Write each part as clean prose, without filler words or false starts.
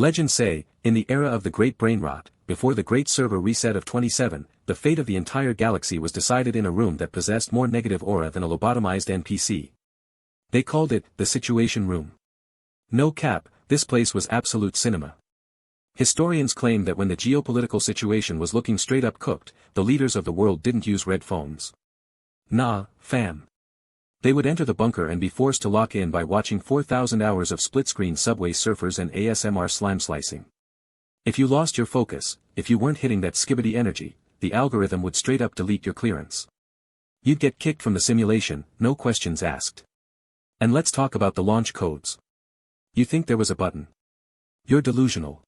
Legends say, in the era of the Great Brainrot, before the Great Server Reset of 27, the fate of the entire galaxy was decided in a room that possessed more negative aura than a lobotomized NPC. They called it, the Situation Room. No cap, this place was absolute cinema. Historians claim that when the geopolitical situation was looking straight up cooked, the leaders of the world didn't use red phones. Nah, fam. They would enter the bunker and be forced to lock in by watching 4,000 hours of split-screen Subway Surfers and ASMR slime slicing. If you lost your focus, if you weren't hitting that skibidi energy, the algorithm would straight up delete your clearance. You'd get kicked from the simulation, no questions asked. And let's talk about the launch codes. You think there was a button? You're delusional.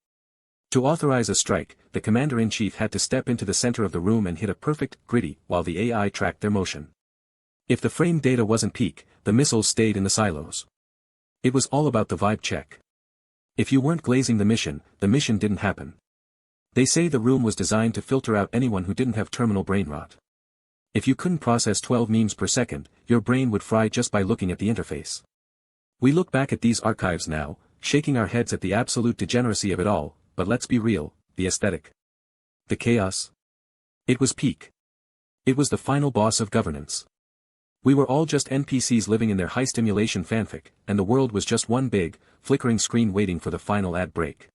To authorize a strike, the commander-in-chief had to step into the center of the room and hit a perfect Griddy while the AI tracked their motion. If the frame data wasn't peak, the missiles stayed in the silos. It was all about the vibe check. If you weren't glazing the mission didn't happen. They say the room was designed to filter out anyone who didn't have terminal brain rot. If you couldn't process 12 memes per second, your brain would fry just by looking at the interface. We look back at these archives now, shaking our heads at the absolute degeneracy of it all, but let's be real, the aesthetic. The chaos. It was peak. It was the final boss of governance. We were all just NPCs living in their high-stimulation fanfic, and the world was just one big, flickering screen waiting for the final ad break.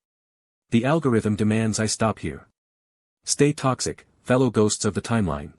The algorithm demands I stop here. Stay toxic, fellow ghosts of the timeline.